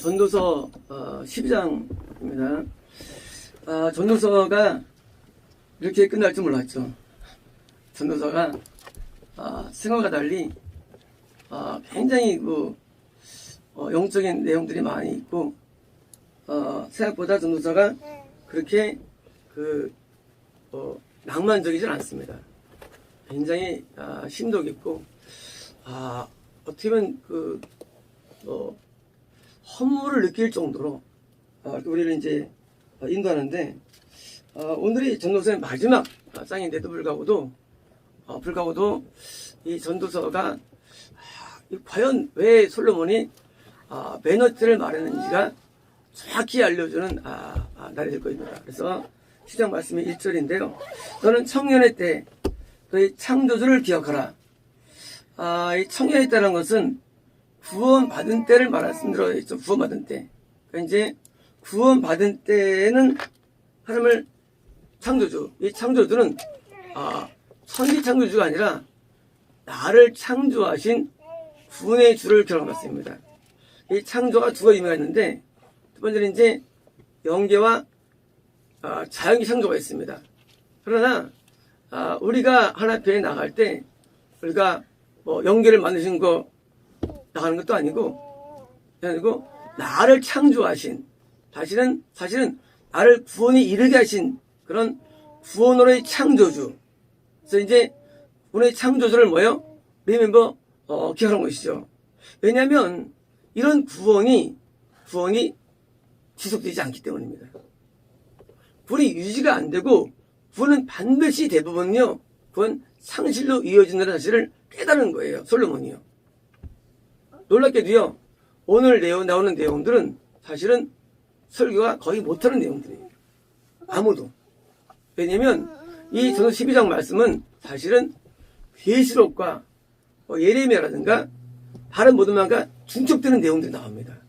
전도서 12장입니다. 전도서가 이렇게 끝날 줄 몰랐죠. 전도서가 생각과 달리 굉장히 영적인 내용들이 많이 있고 생각보다 전도서가 그렇게 낭만적이진 않습니다. 굉장히 심도 깊고 어떻게 보면 허물을 느낄 정도로 우리를 이제 인도하는데 오늘이 전도서의 마지막 장인데도 불구하고도 이 전도서가 과연 왜 솔로몬이 매너트를 말했는지가 정확히 알려주는 날이 될 것입니다. 그래서 시작 말씀이 1절인데요. 너는 청년의 때 너의 창조주를 기억하라. 이 청년의 때라는 것은 구원받은 때를 말씀드려 있죠. 구원받은 때. 그러니까 이제 구원받은 때는 하나님을 창조주. 이 창조주는 천지 창조주가 아니라 나를 창조하신 구원의 주를 기록하였습니다. 이 창조가 두 가지 의미가 있는데 첫 번째는 이제 영계와 자연계 창조가 있습니다. 그러나 우리가 하나님 앞에 나갈 때 우리가 영계를 만드신 거 나가는 것도 아니고 나를 창조하신 사실은 나를 구원에 이르게 하신 그런 구원으로의 창조주. 그래서 이제 구원의 창조주를 리멤버 기억하는 것이죠. 왜냐하면 이런 구원이 지속되지 않기 때문입니다. 구원이 유지가 안 되고 구원은 반드시 대부분요 구원 상실로 이어진다는 사실을 깨달은 거예요. 솔로몬이요. 놀랍게도요 오늘 나오는 내용들은 사실은 설교가 거의 못하는 내용들이에요. 아무도. 왜냐면 이 전서 12장 말씀은 사실은 계시록과 예레미야라든가 다른 모든 말과 중첩되는 내용들이 나옵니다.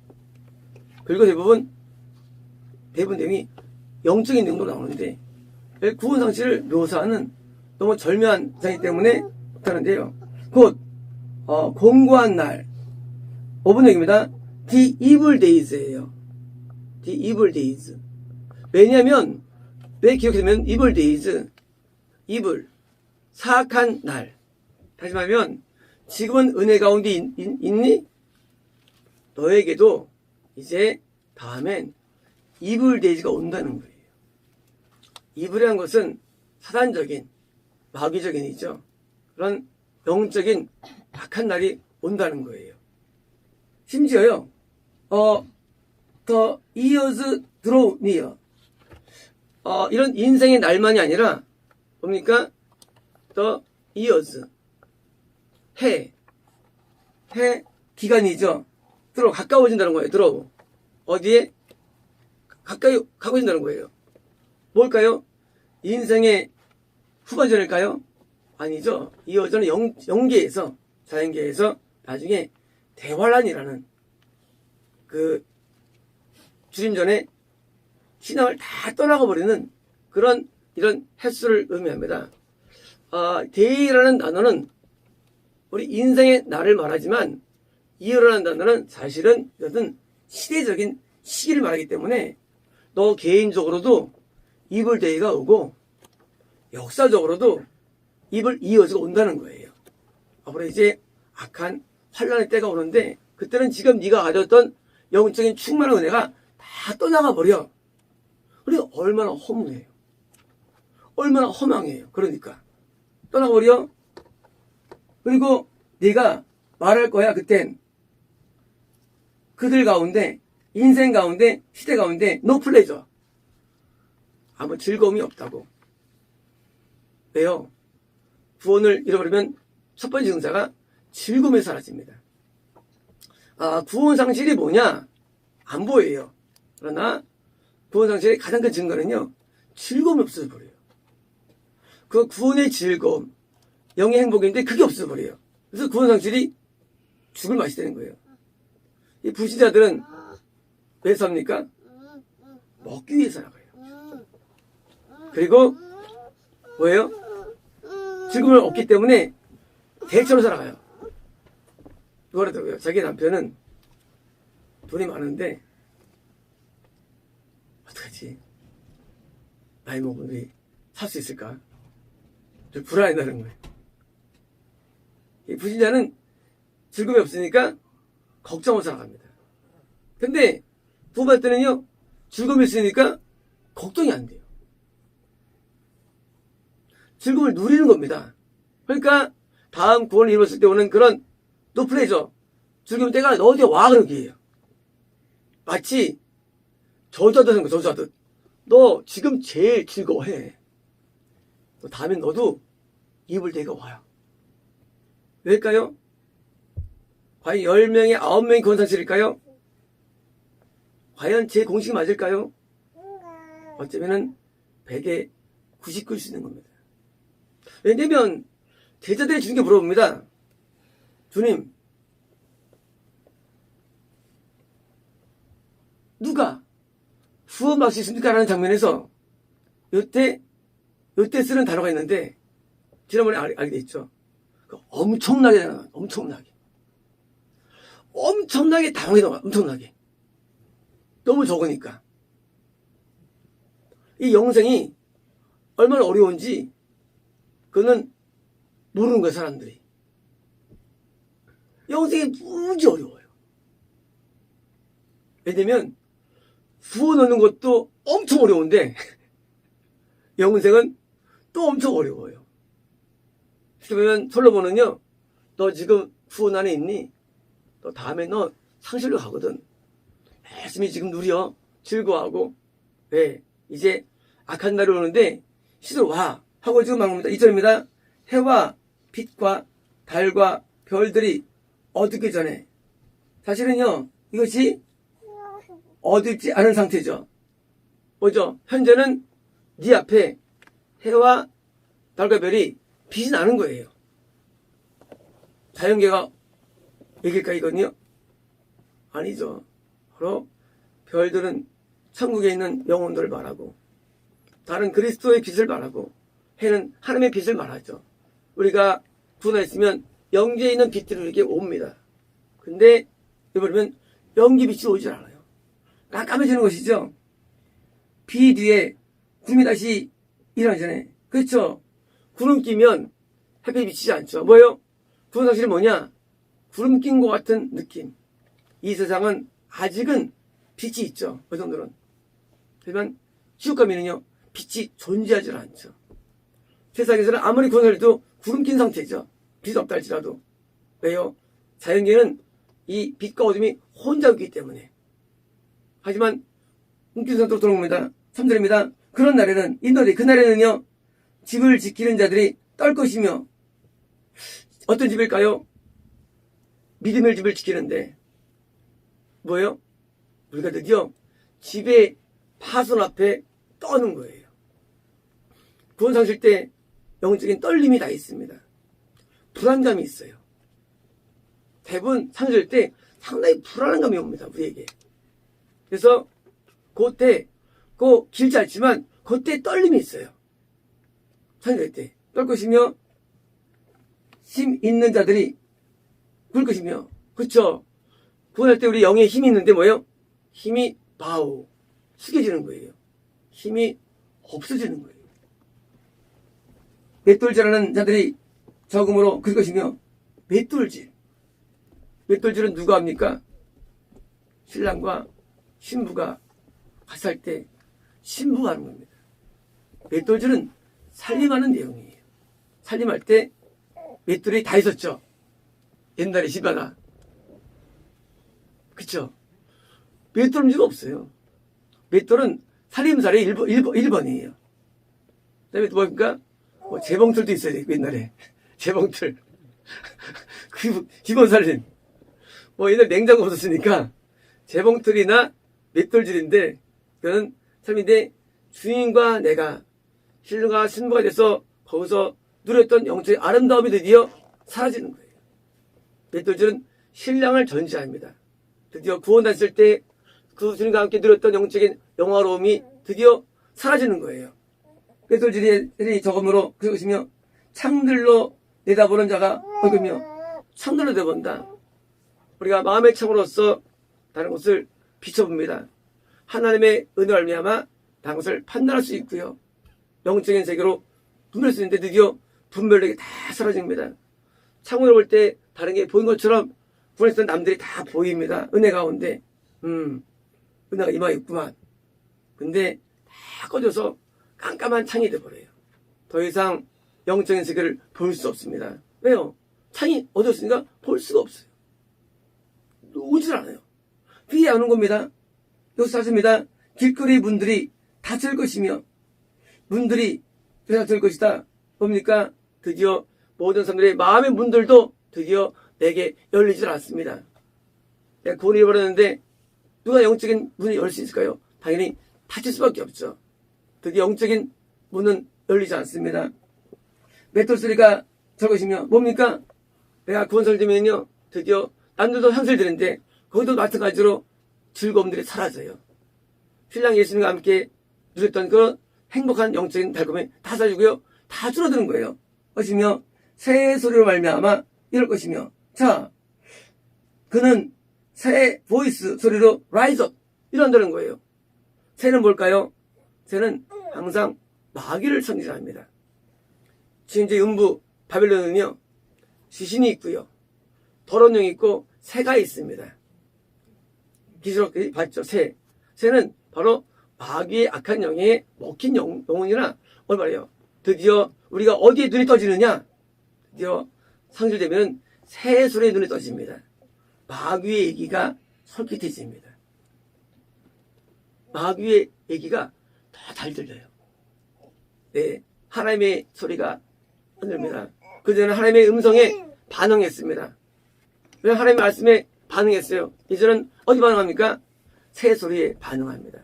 그리고 대부분 내용이 영적인 내용으로 나오는데 구원 상실을 묘사하는 너무 절묘한 이상이기 때문에 못하는데요. 곧 공고한 날 5분 얘기입니다. The evil days예요. The evil days. 왜냐하면 왜 기억되면 evil days, evil, 사악한 날. 다시 말하면 지금은 은혜 가운데 있니? 너에게도 이제 다음엔 evil days가 온다는 거예요. evil이라는 것은 사단적인, 마귀적인이죠. 그런 영적인 악한 날이 온다는 거예요. 심지어요, the years draw near. 이런 인생의 날만이 아니라, 뭡니까? the years. 해 기간이죠. 가까워진다는 거예요. 어디에? 가까이 가고 있다는 거예요. 뭘까요? 인생의 후반전일까요? 아니죠. 이 여전은 영계에서, 자연계에서 나중에 대환란이라는 주림 전에 신앙을 다 떠나가 버리는 이런 횟수를 의미합니다. 데이라는 단어는 우리 인생의 날을 말하지만 이어라는 단어는 사실은 이것은 시대적인 시기를 말하기 때문에 너 개인적으로도 이블 데이가 오고 역사적으로도 이블 이어서 온다는 거예요. 앞으로 이제 악한 환란의 때가 오는데 그때는 지금 네가 가졌던 영적인 충만한 은혜가 다 떠나가 버려. 그리고 얼마나 허무해요. 얼마나 허망해요. 그러니까 떠나가 버려. 그리고 네가 말할 거야. 그땐 그들 가운데 인생 가운데 시대 가운데 no pleasure. 아무 즐거움이 없다고. 왜요? 구원을 잃어버리면 첫 번째 증사가 즐거움이 사라집니다. 구원 상실이 뭐냐? 안 보여요. 그러나 구원 상실의 가장 큰 증거는요, 즐거움이 없어져 버려요. 그 구원의 즐거움, 영의 행복인데 그게 없어져 버려요. 그래서 구원 상실이 죽을 맛이 되는 거예요. 이 불신자들은 왜 삽니까? 먹기 위해 살아가요. 그리고 뭐예요? 즐거움을 얻기 때문에 대처로 살아가요. 그러더라고요. 자기 남편은 돈이 많은데 어떡하지? 나이 먹은 우리 살 수 있을까? 좀 불안해하는 거예요. 이 불신자는 즐거움이 없으니까 걱정을 살아갑니다. 근데 부모할 때는요, 즐거움이 있으니까 걱정이 안 돼요. 즐거움을 누리는 겁니다. 그러니까 다음 구원을 이뤘을 때 오는 그런 노플레저, 즐거움 때가 너한테 와 그러기에요. 마치 저주하듯 하는 거, 저주하듯. 너 지금 제일 즐거워해. 다음엔 너도 입을 때가 와요. 왜일까요? 과연 10명에 9명이 권상실일까요? 과연 제 공식이 맞을까요? 어쩌면은 100에 99일 수 있는 겁니다. 왜냐면 제자들이 주님께 물어봅니다. 주님, 누가 구원받을 수 있습니까? 라는 장면에서 요때 쓰는 단어가 있는데 지난번에 알게 됐죠. 엄청나게 당황해요. 엄청나게 당황해요. 엄청나게. 너무 적으니까. 이 영생이 얼마나 어려운지 그거는 모르는 거예요, 사람들이. 영생이 무지 어려워요. 왜냐면 구원 얻는 것도 엄청 어려운데 영생은 또 엄청 어려워요. 그러면 솔로몬은요, 너 지금 구원 안에 있니? 너 다음에 너 상실로 가거든. 열심히 지금 누려 즐거워하고, 네, 이제 악한 날이 오는데 시도 와 하고 지금 말합니다. 2절입니다. 해와 빛과 달과 별들이 어둡기 전에, 사실은요 이것이 어둡지 않은 상태죠. 뭐죠? 현재는 네 앞에 해와 달과 별이 빛이 나는 거예요. 자연계가 얘기일까 이건요? 아니죠. 바로 별들은 천국에 있는 영혼들을 말하고, 달은 그리스도의 빛을 말하고, 해는 하나님의 빛을 말하죠. 우리가 구원했으면 영지에 있는 빛들이 이렇게 옵니다. 근데 이버리면 영기 빛이 오질 않아요. 깜깜해지는 것이죠. 비 뒤에 구름이 다시 일어나기 전에. 그렇죠. 구름 끼면 햇빛이 비치지 않죠. 뭐예요? 구원 상실이 뭐냐? 구름 낀 것 같은 느낌. 이 세상은 아직은 빛이 있죠. 그 정도는. 하지만 지옥 가면은요, 빛이 존재하지 않죠. 세상에서는 아무리 구원 상실도 구름 낀 상태죠. 빛이 없다 할지라도. 왜요? 자연계는 이 빛과 어둠이 혼자 있기 때문에. 하지만 웃긴 상태로 돌아옵니다. 3절입니다. 그런 날에는, 인도리 그날에는요, 집을 지키는 자들이 떨 것이며, 어떤 집일까요? 믿음의 집을 지키는데 뭐예요? 우리가 드디어 집의 파손 앞에 떠는 거예요. 구원 상실 때 영적인 떨림이 다 있습니다. 불안감이 있어요. 대부분 상실 때 상당히 불안한 감이 옵니다. 우리에게. 그래서 그때 길지 않지만 그때 떨림이 있어요. 상실 때 떨 것이며, 힘 있는 자들이 굴 것이며. 그렇죠. 구원할 때 우리 영에 힘이 있는데 뭐예요? 힘이 바우 숙여지는 거예요. 힘이 없어지는 거예요. 맷돌질하는 자들이 적음으로 그럴 것이며. 맷돌질은 누가 합니까? 신랑과 신부가 같이 살 때 신부가 하는 겁니다. 맷돌질은 살림하는 내용이에요. 살림할 때 맷돌이 다 있었죠. 옛날에 집마다. 그쵸? 맷돌 문제가 없어요. 맷돌은 살림살이 1번이에요. 그 다음에 또 뭡니까? 재봉틀도 있어야 돼, 옛날에. 재봉틀. 기본 살림. 옛날 냉장고 없었으니까 재봉틀이나 맷돌질인데, 그거는 삶인데, 주인과 내가 신랑과 신부가 돼서 거기서 누렸던 영적의 아름다움이 드디어 사라지는 거예요. 맷돌질은 신랑을 전시합니다. 드디어 구원했을 때 그 주님과 함께 누렸던 영적인 영화로움이 드디어 사라지는 거예요. 맷돌질이 저금으로 그것이며, 창들로 내다보는 자가 복이며. 창들로 내다본다. 우리가 마음의 창으로서 다른 것을 비춰봅니다. 하나님의 은혜로 말미암아 다른 것을 판단할 수 있고요. 영적인 세계로 분별할 수 있는데 드디어 분별력이 다 사라집니다. 창문을 볼 때 다른 게 보인 것처럼 불안했던 남들이 다 보입니다. 은혜 가운데 은혜가 임하겠구만. 근데 다 꺼져서 깜깜한 창이 돼버려요. 더 이상 영적인 세계를 볼 수 없습니다. 왜요? 창이 어두웠으니까 볼 수가 없어요. 오질 않아요. 피해 안 온 겁니다. 여기서 찾습니다. 길거리 문들이 닫힐 것이며 문들이 닫힐 것이다. 뭡니까? 드디어 모든 사람들의 마음의 문들도 드디어 내게 열리질 않습니다. 내가 구원을 잃어버렸는데 누가 영적인 문을 열 수 있을까요? 당연히 닫힐 수밖에 없죠. 드디어 영적인 문은 열리지 않습니다. 맷돌 소리가 저것이며 뭡니까? 내가 구원을 들면요 드디어 남들도 향수를 드는데 거기도 마찬가지로 즐거움들이 사라져요. 신랑 예수님과 함께 누렸던 그런 행복한 영적인 달콤함이 다 사라지고요. 다 줄어드는 거예요. 것이며 새 소리로 말미암아 이럴 것이며 자 그는 새 보이스 소리로 rise up 이런다는 거예요. 새는 뭘까요? 새는 항상 마귀를 상징합니다. 지금 이제 음부 바벨론은요 시신이 있고요. 더러운 영이 있고 새가 있습니다. 기술학들이 봤죠. 새는 바로 마귀의 악한 영에 먹힌 영혼이나 뭘 말해요. 드디어 우리가 어디에 눈이 떠지느냐? 드디어 상실되면 새 소리에 눈이 떠집니다. 마귀의 얘기가 솔깃해집니다. 마귀의 얘기가 더 잘 들려요. 네, 하나님의 소리가 안 들립니다. 그전에는 하나님의 음성에 반응했습니다. 왜 하나님의 말씀에 반응했어요? 이제는 어디 반응합니까? 새 소리에 반응합니다.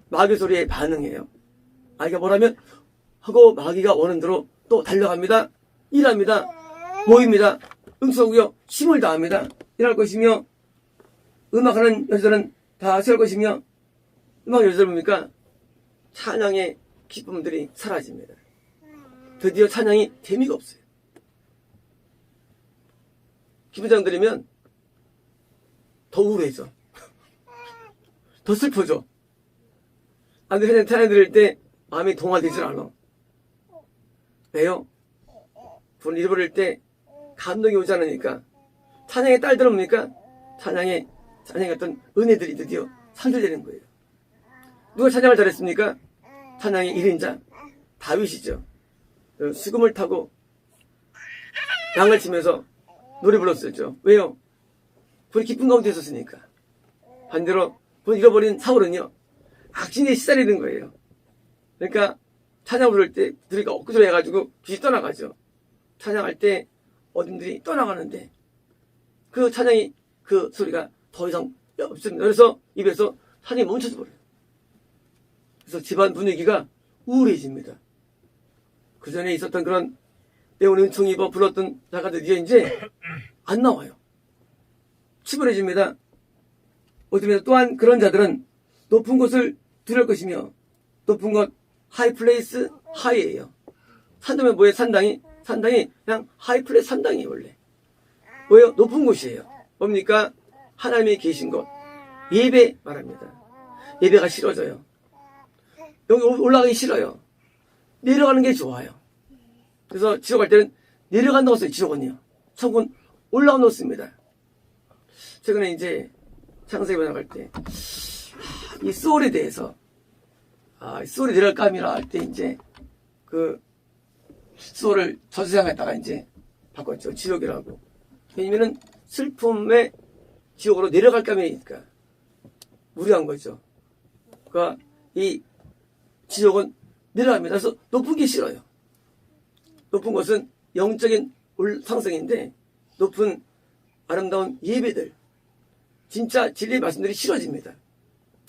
마귀 소리에 반응해요. 마귀가 뭐라면 하고 마귀가 원하는 대로 또 달려갑니다. 일합니다. 모입니다. 응수하고요. 힘을 다합니다. 일할 것이며 음악하는 여자들은 다 세울 것이며 음악 여자들 뭡니까? 찬양의 기쁨들이 사라집니다. 드디어 찬양이 재미가 없어요. 기분장 들으면 더 우울해져. 더 슬퍼져. 안 그래도 찬양 들을 때 마음이 동화되질 않아. 왜요? 돈 잃어버릴 때 감동이 오지 않으니까. 찬양의 딸들은 뭡니까? 찬양의 어떤 은혜들이 드디어 상실되는 거예요. 누가 찬양을 잘했습니까? 찬양의 1인자 다윗이죠. 수금을 타고 양을 치면서 노래 불렀었죠. 왜요? 본인 기쁜 가운데 있었으니까. 반대로 본인 잃어버린 사울은요 악신에 시달리는 거예요. 그러니까 찬양 부를 때 들으니까 엊그저로 해가지고 귀신 떠나가죠. 찬양할 때 어딘들이 떠나가는데 그 찬양이 그 소리가 더 이상 없습니다. 그래서 입에서 찬양이 멈춰져 버려요. 그래서 집안 분위기가 우울해집니다. 그 전에 있었던 그런 내온 은총 입어 불렀던 작가들 이제 안 나와요. 치밀해집니다. 어쩌면 또한 그런 자들은 높은 곳을 두려울 것이며 높은 곳 하이플레이스 하이예요. 산다면 뭐예요? 산당이 그냥 하이플레이스 산당이에요. 원래 뭐예요? 높은 곳이에요. 뭡니까? 하나님이 계신 곳 예배 말합니다. 예배가 싫어져요. 여기 올라가기 싫어요. 내려가는 게 좋아요. 그래서 지옥 갈 때는 내려간다고 써요. 지옥은요. 천국은 올라가 놓습니다. 최근에 이제 창세기 나갈 때 이 소울에 대해서 소울이 내려갈감이라 할 때 이제 그 소울을 저세상에다가 이제 바꿨죠. 지옥이라고. 왜냐면은 슬픔의 지옥으로 내려갈 감이니까 무리한 거죠. 그러니까 이 지옥은 내려갑니다. 그래서 높은 게 싫어요. 높은 것은 영적인 상승인데 높은 아름다운 예배들 진짜 진리의 말씀들이 싫어집니다.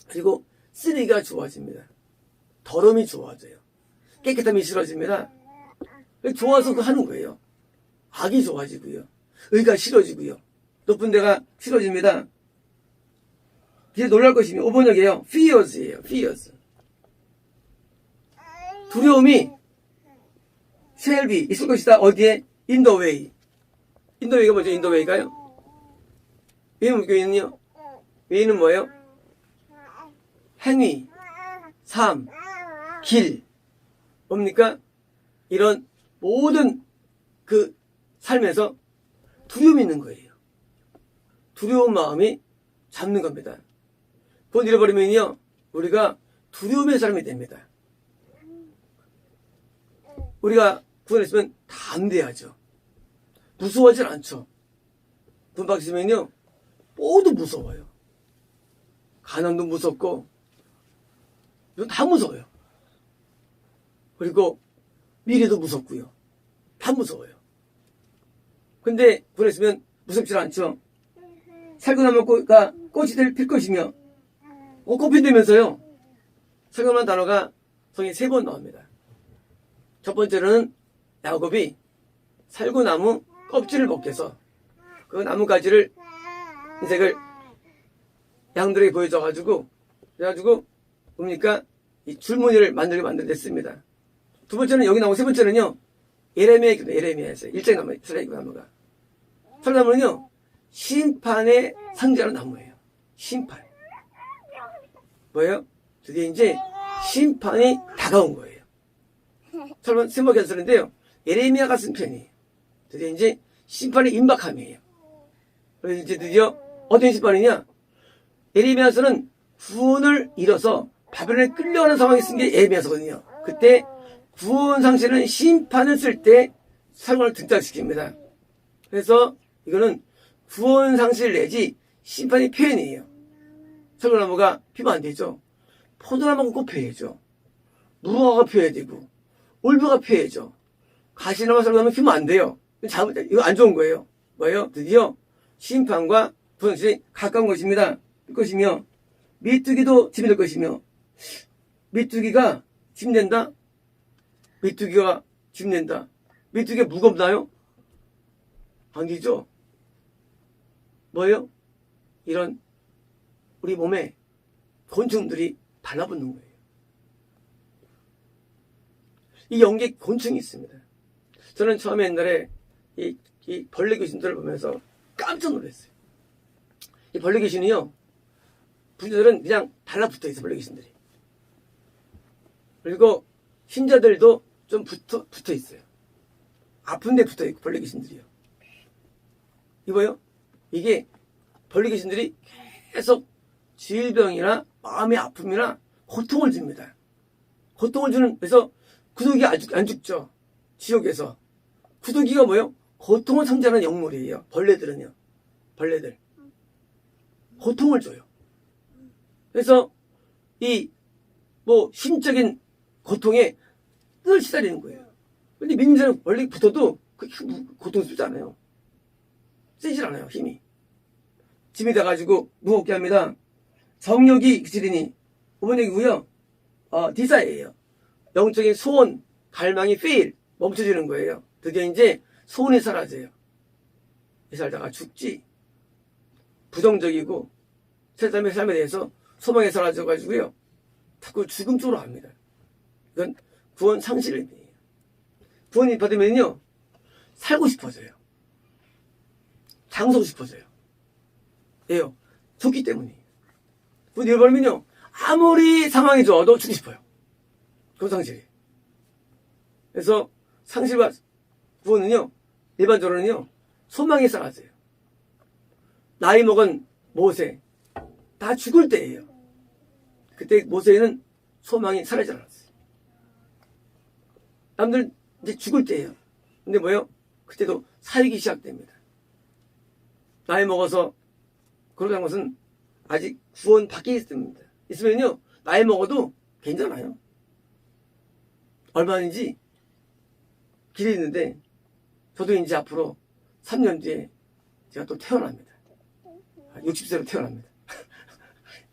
그리고 쓰레기가 좋아집니다. 더러움이 좋아져요. 깨끗함이 싫어집니다. 좋아서 그 하는 거예요. 악이 좋아지고요. 의가 싫어지고요. 높은 데가 싫어집니다. 뒤에 놀랄 것이며 5번역이에요. fears예요. fears. 두려움이 shall be 있을 것이다. 어디에? in the way. in the way가 뭐죠? in the way가요? 왜냐면 교회는요 위는 뭐예요? 행위, 삶, 길. 뭡니까? 이런 모든 그 삶에서 두려움이 있는 거예요. 두려운 마음이 잡는 겁니다. 그걸 잃어버리면요, 우리가 두려움의 사람이 됩니다. 우리가 구원했으면 담대하죠. 무서워하지 않죠. 구원 받으시면요, 모두 무서워요. 가난도 무섭고, 이건 다 무서워요. 그리고 미래도 무섭고요. 다 무서워요. 근데 구원했으면 무섭지 않죠. 살고 나면 꽃이 필 것이며, 꽃 핀다면서요. 살고난 단어가 성에 3번 나옵니다. 첫 번째로는 야곱이 살구나무 껍질을 벗겨서 그 나뭇가지를 흰색을 양들에게 보여줘가지고 그래가지고 뭡니까? 이 줄무늬를 만들어냈습니다. 두 번째는 여기 나오고 세 번째는요, 예레미야에서 1장에 나와요. 살구나무가. 살구나무는요, 심판의 상징하는 나무예요. 심판. 뭐예요? 드디어 이제 심판이 다가온 거예요. 설마 생각이 안 쓰는데요, 예레미야가 쓴 편이에요. 드디어 이제 심판의 임박함이에요. 그래서 이제 드디어 어떤 심판이냐? 예레미야서는 구원을 잃어서 바벨론에 끌려가는 상황이 쓴 게 예레미야서거든요. 그때 구원 상실은 심판을 쓸 때 살구나무를 등장시킵니다. 그래서 이거는 구원 상실 내지 심판의 표현이에요. 살구나무가 피면 안 되죠. 포도나무가 꼭 피해야죠. 무화과가 피해야 되고 올브가 피해야죠. 가시나무 살구나무 피면 안 돼요. 이거 안 좋은 거예요. 뭐예요? 드디어 심판과 구원 상실이 가까운 것입니다. 것이며 메뚜기도 짐이 될 것이며, 메뚜기가 짐낸다? 메뚜기가 짐낸다. 메뚜기가 무겁나요? 아니죠. 뭐예요? 이런 우리 몸에 곤충들이 달라붙는 거예요. 이 영계 곤충이 있습니다. 저는 처음에 옛날에 이 벌레 귀신들을 보면서 깜짝 놀랐어요. 이 벌레 귀신이요, 분들은 그냥 달라붙어 있어, 벌레 귀신들이. 그리고 신자들도 좀 붙어 있어요. 아픈데 붙어 있고, 벌레 귀신들이요. 이거요? 이게 벌레 귀신들이 계속 질병이나 마음의 아픔이나 고통을 줍니다. 고통을 주는, 그래서 구더기 안 죽죠. 지옥에서. 구더기가 뭐예요? 고통을 상징하는 영물이에요. 벌레들은요. 벌레들. 고통을 줘요. 그래서 심적인 고통에 늘 시달리는 거예요. 근데 민자는 원래 붙어도 그렇게 고통스럽지 않아요. 세질 않아요, 힘이. 짐이 돼가지고 무겁게 합니다. 정욕이 그치리니, 5번 얘기고요. 디사이에요. 영적인 소원, 갈망이 멈춰지는 거예요. 드디어 이제 소원이 사라져요. 이 살다가 죽지. 부정적이고 세상의 삶에 대해서 소망이 사라져가지고요, 자꾸 죽음 쪽으로 갑니다. 이건 구원 상실의 의미예요. 구원이 받으면요, 살고 싶어져요. 장서고 싶어져요. 왜요? 좋기 때문이에요. 구원 잃어버리면요, 아무리 상황이 좋아도 죽고 싶어요. 구원 상실이에요. 그래서 상실과 구원은요, 일반적으로는요, 소망이 사라져요. 나이 먹은 모세, 다 죽을 때예요. 그때 모세는 소망이 사라지지 않았어요. 남들 이제 죽을 때예요. 근데 뭐예요? 그때도 사역이 시작됩니다. 나이 먹어서 그러는 것은 아직 구원 밖에 있으면요, 나이 먹어도 괜찮아요. 얼마인지 길이 있는데, 저도 이제 앞으로 3년 뒤에 제가 또 태어납니다. 60세로 태어납니다.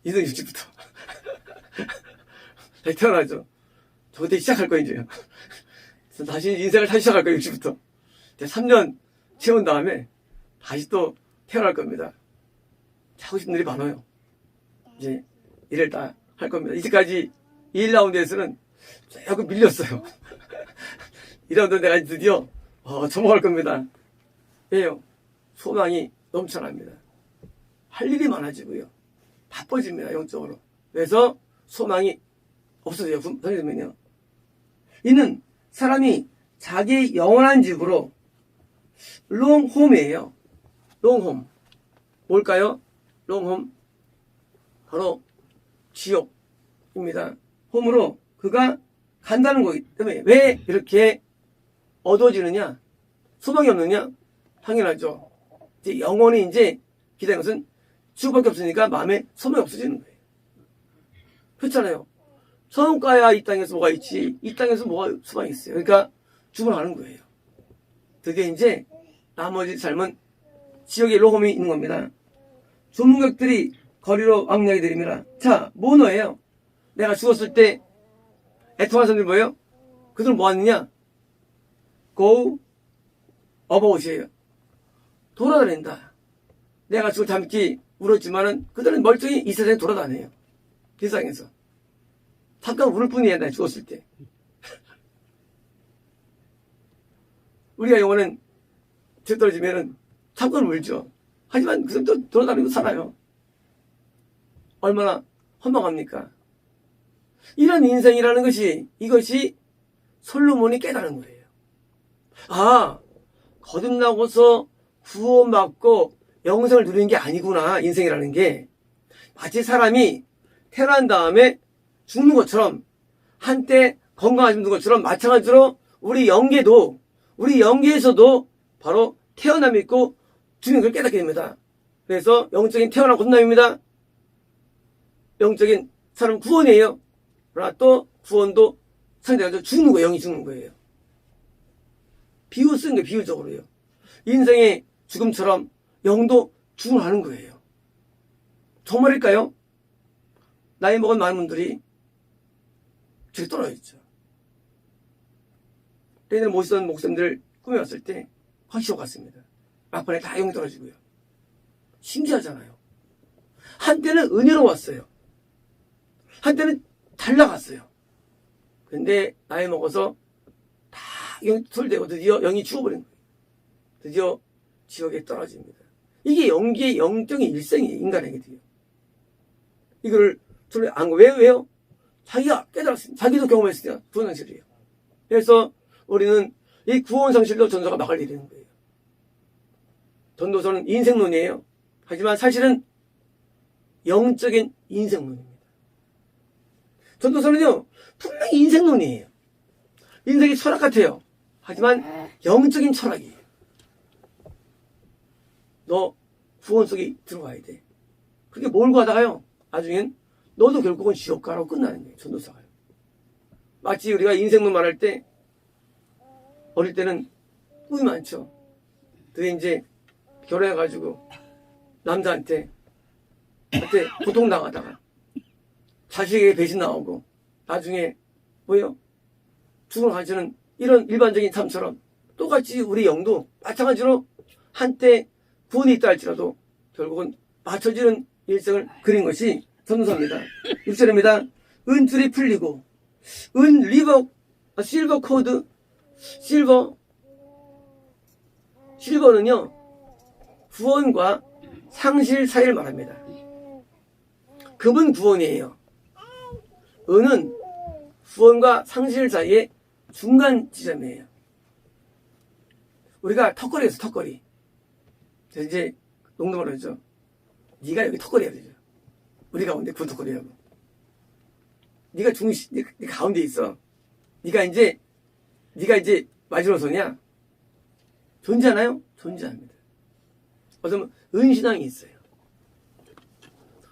인생 60부터. 다시 태어나죠. 저 그때 시작할 거예요, 이제요. 다시 인생을 다시 시작할 거예요, 60부터. 3년 채운 다음에 다시 또 태어날 겁니다. 하고 싶은 일이 많아요. 이제 일을 다 할 겁니다. 이제까지 1라운드에서는 조금 밀렸어요. 2라운드 내가 드디어 접어갈 겁니다. 왜요? 소망이 넘쳐납니다. 할 일이 많아지고요. 바빠집니다. 영적으로. 그래서 소망이 없어져요. 성경에는요. 이는 사람이 자기 영원한 집으로 롱홈이에요. 롱홈. 뭘까요? 롱홈. 바로 지옥입니다. 홈으로 그가 간다는 거기 때문에 왜 이렇게 어두워지느냐? 소망이 없느냐? 당연하죠. 이제 영원히 이제 기다리는 것은 죽을밖에 없으니까 마음에 소망이 없어지는 거예요. 그렇잖아요. 처음 가야 이 땅에서 뭐가 있지, 이 땅에서 뭐가 소망이 있어요. 그러니까 죽어가는 거예요. 그게 이제 나머지 삶은 지옥의 로홈이 있는 겁니다. 조문객들이 거리로 왕래하게 되립니다. 자, 뭐노예요? 내가 죽었을 때 애통하는 사람들이 뭐예요? 그들은 뭐 하느냐? Go about이에요. 돌아다닌다. 내가 죽을 잠기 울었지만은 그들은 멀쩡히 이 세상에 돌아다녀요. 세상에서. 잠깐 울을 뿐이야, 내가 죽었을 때. 우리가 영혼은 죄 떨어지면은 잠깐 울죠. 하지만 그 사람도 돌아다니고 살아요. 얼마나 허망합니까? 이런 인생이라는 것이, 이것이 솔로몬이 깨달은 거예요. 아, 거듭나고서 구원받고 영생을 누리는 게 아니구나, 인생이라는 게. 마치 사람이 태어난 다음에 죽는 것처럼, 한때 건강하게 죽는 것처럼 마찬가지로 우리 영계에서도 바로 태어남이 있고 죽는 걸 깨닫게 됩니다. 그래서 영적인 태어난 거듭남입니다. 영적인 사람 구원이에요. 그러나 또 구원도 상대적으로 죽는 거예요. 영이 죽는 거예요. 비유 쓰는 게 비유적으로요. 인생의 죽음처럼 영도 죽음을 하는 거예요. 정말일까요? 나이 먹은 많은 분들이 저기 떨어졌죠. 옛날에 모시던 목사님들 꾸며왔을 때 확실히 갔습니다. 막판에 다 영이 떨어지고요. 신기하잖아요. 한때는 은혜로웠어요. 한때는 잘 나갔어요. 근데 나이 먹어서 다 영이 소홀되고 드디어 영이 죽어버린 거예요. 드디어 지옥에 떨어집니다. 이게 영계의 영적인 일생이에요. 인간에게도요. 이거를 저는 안 거예요. 왜요? 자기가 깨달았습니다. 자기도 경험했으니까 구원상실이에요. 그래서 우리는 이 구원상실로 전도가 막을 내리는 거예요. 전도서는 인생론이에요. 하지만 사실은 영적인 인생론입니다. 전도서는요, 분명히 인생론이에요. 인생이 철학 같아요. 하지만 영적인 철학이에요. 너 구원 속에 들어가야 돼. 그게 몰고 가다가요, 나중엔 너도 결국은 지옥 가라고 끝나는 거예요. 전도서가요. 마치 우리가 인생론 말할 때, 어릴 때는 꿈이 많죠. 그게 이제 결혼해가지고 남자한테 고통당하다가 자식에게 배신 나오고 나중에 뭐예요? 죽음을 가지는 이런 일반적인 삶처럼 똑같이 우리 영도 마찬가지로 한때 구원이 있다 할지라도 결국은 맞춰지는 일생을 그린 것이 전도서입니다. 6절입니다. 은줄이 풀리고 실버 코드 실버는요 구원과 상실 사이를 말합니다. 금은 구원이에요. 은은 구원과 상실 사이의 중간 지점이에요. 우리가 턱걸이에서 턱걸이. 그래서 이제 농담을 하죠. 네가 여기 턱걸이 해야 되죠. 우리 가운데 그 턱걸이라고. 네가 네 가운데 있어. 네가 이제 마지노선이야. 존재하나요? 존재합니다. 어쩌면 은신앙이 있어요.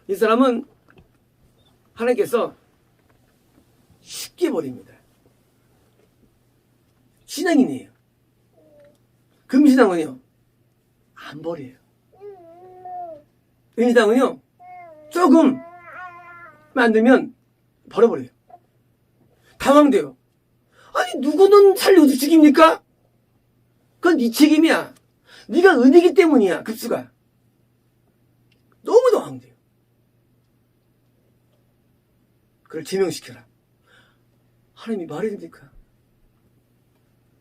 이 사람은 하나님께서 쉽게 버립니다. 신앙인이에요. 금신앙은요, 안 버려요. 은신앙은요, 조금 만들면 버려버려요. 당황돼요. 아니, 누구는 살려도 죽입니까? 그건 네 책임이야. 네가 은이기 때문이야, 급수가. 너무 당황돼요. 그걸 제명시켜라. 하나님이 말이 됩니까?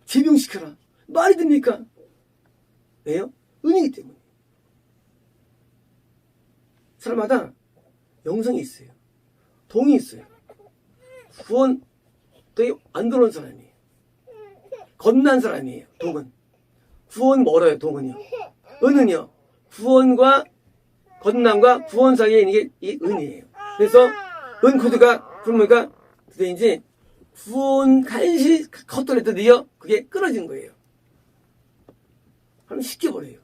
제명시켜라. 말이 됩니까? 왜요? 은이기 때문에. 사람마다 영성이 있어요. 동이 있어요. 구원 되게 안 들어온 사람이에요. 겁난 사람이에요. 동은. 구원 멀어요. 동은요. 은은요. 구원과 건남과 구원 사이에 있는 게 이 은이에요. 그래서 은 코드가 그러니까 이제 구원 간신히 컷돌했더니요 그게 끊어진 거예요. 그럼 쉽게 버려요.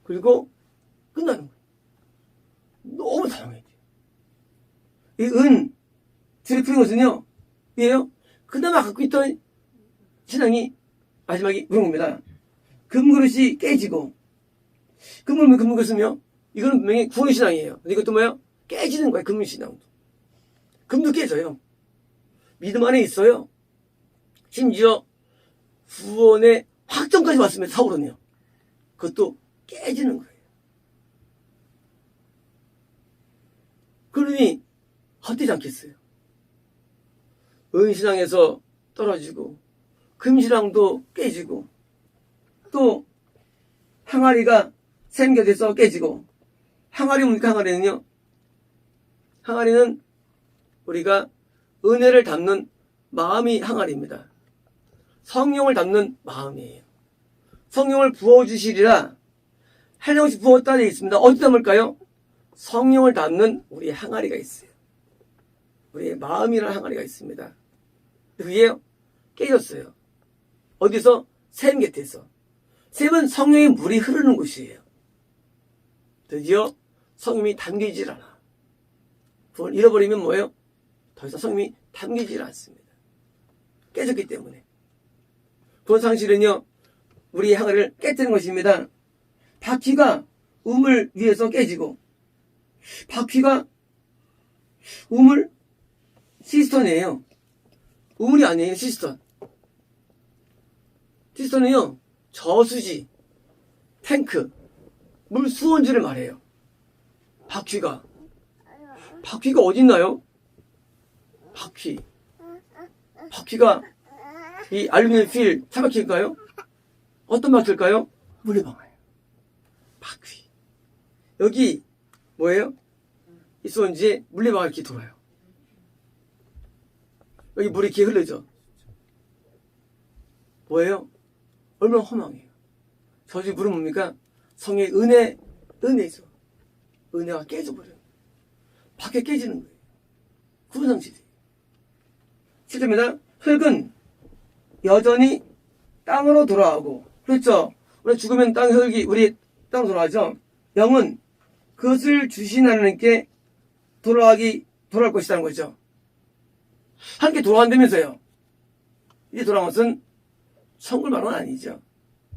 그리고 끝나는 거예요. 너무 당황해요. 이 은 줄이 푸는 것은요 이게요 그나마 갖고 있던 신앙이 마지막에 그런 겁니다. 금그릇이 깨지고 금그릇은요 이거는 분명히 구원의 신앙이에요. 근데 이것도 뭐예요? 깨지는 거예요. 금의 신앙도. 금도 깨져요. 믿음 안에 있어요. 심지어 구원의 확정까지 왔습니다. 사울은요. 그것도 깨지는 거예요. 그러니 헛되지 않겠어요. 은신앙에서 떨어지고 금신앙도 깨지고 또 항아리가 샘겨져서 깨지고 항아리 뭡니까? 항아리는요. 항아리는 우리가 은혜를 담는 마음이 항아리입니다. 성령을 담는 마음이에요. 성령을 부어주시리라 하나님 없이 부었다 되어 있습니다. 어디 담을까요? 성령을 담는 우리의 항아리가 있어요. 우리의 마음이라는 항아리가 있습니다. 그게 깨졌어요. 어디서? 샘 곁에서. 샘은 성령의 물이 흐르는 곳이에요. 드디어 성령이 담기질 않아. 그걸 잃어버리면 뭐예요? 더 이상 성령이 담기질 않습니다. 깨졌기 때문에. 그 상실은요, 우리의 항아리를 깨뜨리는 것입니다. 바퀴가 우물 위에서 깨지고, 바퀴가 우물 시스턴이에요. 우물이 아니에요, 시스턴. 시스턴은요, 저수지, 탱크, 물 수원지를 말해요. 바퀴가 어디 있나요? 바퀴가 이 알루미늄 필 차바퀴일까요? 어떤 바퀴일까요? 물레방아예요. 바퀴. 여기 뭐예요? 이 수원지에 물레방아 이렇게 돌아요. 여기 물이 이렇게 흐르죠. 뭐예요? 얼마나 허망해요. 저지 물은 뭡니까? 성의 은혜죠. 은혜가 깨져버려요. 밖에 깨지는 거예요. 구원상실이. 7절입니다. 흙은 여전히 땅으로 돌아가고, 그렇죠? 우리 죽으면 땅 흙이 우리 땅으로 돌아가죠? 영은 그것을 주신 하나님께 돌아갈 것이라는 거죠. 하나님께 돌아간다면서요. 이제 돌아간 것은 천국을 말하는 건 아니죠.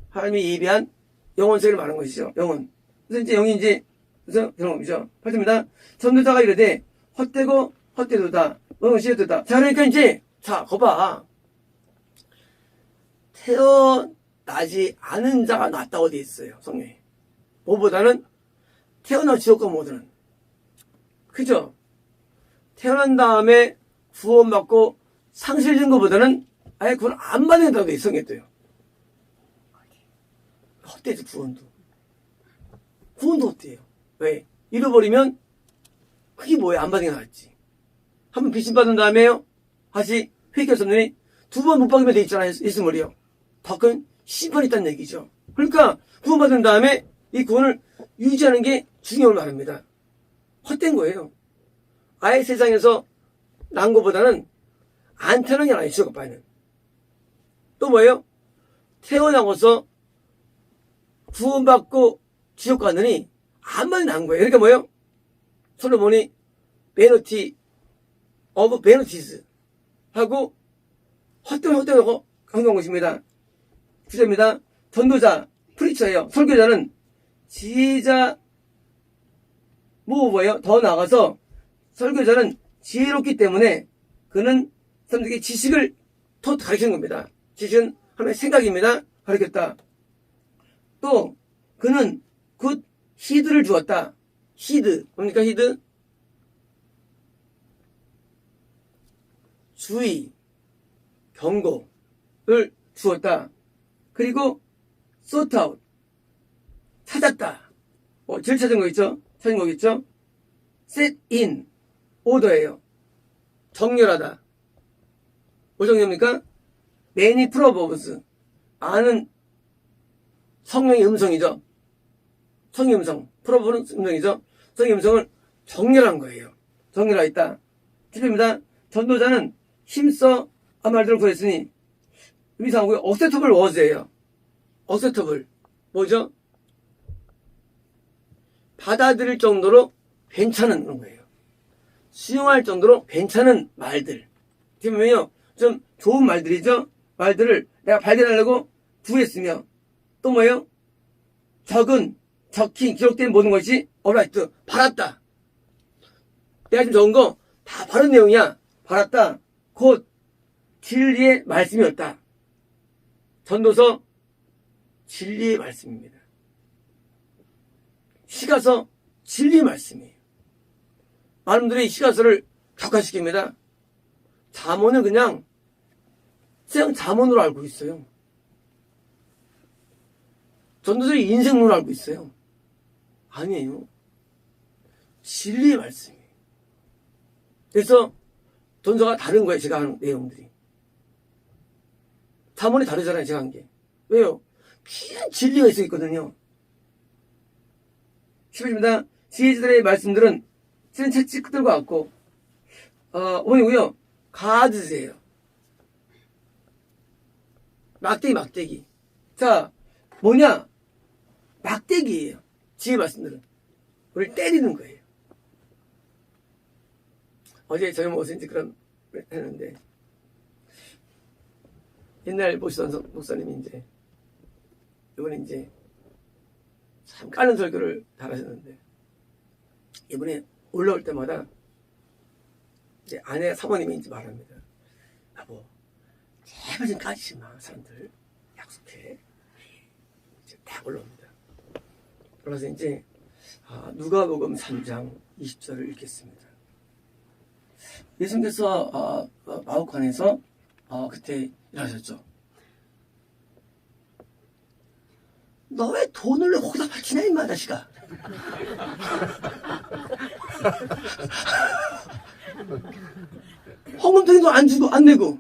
하나님이 예비한 영원 세계를 말하는 것이죠. 영원. 그래서 이제 영이 이제 그래서 그런 겁니다. 8절입니다. 전도자가 이르되 헛되고 헛되도다. 시되도다. 자, 그러니까 이제 거봐. 태어나지 않은 자가 낫다고 되어 있어요. 성경에. 뭐보다는 태어나 지옥과 모두는. 그죠? 태어난 다음에 구원받고 상실된 것보다는 아예 구원 안 받는다고 되어 있어요. 성경에 또요. 헛되지 구원도. 구원도 헛돼요. 왜? 잃어버리면 그게 뭐예요? 안 받는 게 낫지. 한번 배신받은 다음에요. 다시 회개할 수 없느니 두 번 못 박으면 돼 있잖아요. 있으면요. 더 큰 심판이 있다는 얘기죠. 그러니까 구원받은 다음에 이 구원을 유지하는 게 중요한 말입니다. 헛된 거예요. 아예 세상에서 난 것보다는 안 태어난 게 나아요. 지옥 아빠는. 또 뭐예요? 태어나고서 구원받고 지옥 가느니 암만 난 거예요. 그러니까 뭐예요? 솔로몬이 베너티 오브 베너티스 하고 헛되고 강조한 것입니다. 주제입니다. 전도자, 프리처예요. 설교자는 지혜자 뭐예요? 더 나아가서 설교자는 지혜롭기 때문에 그는 사람들에게 지식을 더 가르치는 겁니다. 지식은 하나의 생각입니다. 가르쳤다. 또 그는 굿 히드를 주었다. 히드 뭡니까? 히드 주의 경고를 주었다. 그리고 소트아웃 찾았다. 질 찾은 거 있죠? 찾은 거 있죠? set in order예요. 정렬하다. 뭐 정렬입니까? many proverbs. 아는 성령의 음성이죠. 성의 음성. 프로브는 음성이죠. 성의 음성을 정렬한 거예요. 정렬하였다. 7절입니다. 전도자는 힘써 한 말들을 구했으니 이상하고요. acceptable words예요. acceptable. 뭐죠? 받아들일 정도로 괜찮은 그런 거예요. 수용할 정도로 괜찮은 말들. 어떻게 보면요. 좀 좋은 말들이죠. 말들을 내가 발견하려고 구했으며 또 뭐예요? 적힌 기록된 모든 것이 alright. 바랐다. 내가 지금 적은 거 다 바른 내용이야. 바랐다. 곧 진리의 말씀이었다. 전도서 진리의 말씀입니다. 시가서 진리의 말씀이에요. 많은 분들이 시가서를 격화시킵니다. 잠언은 그냥 잠언으로 알고 있어요. 전도서의 인생론으로 알고 있어요. 아니에요. 진리의 말씀이에요. 그래서 전서가 다른 거예요. 제가 하는 내용들이. 잠언이 다르잖아요. 제가 한 게. 왜요? 귀한 진리가 있어 있거든요. 10절입니다. 지혜자들의 말씀들은 쓰는 채찍들과 같고 뭐냐고요? 가드세요. 막대기. 자, 뭐냐? 막대기예요. 지혜 말씀들은. 우리를 때리는 거예요. 어제 저희 모습 이제 그런 했는데 옛날 모시던 목사님이 이제 이번에 이제 참 까는 설교를 잘하셨는데 이번에 올라올 때마다 이제 아내 사모님이 이제 말합니다. 여보, 제발 좀 까지지 마. 사람들 약속해. 이제 딱 올라옵니다. 올라서 이제 누가복음 3장 20절을 읽겠습니다. 예수님께서 마옥관에서 그때 일하셨죠. 너 왜 돈을 왜 거기다 바치냐 임마 자식아. 헌금통에도 안 주고 안 내고.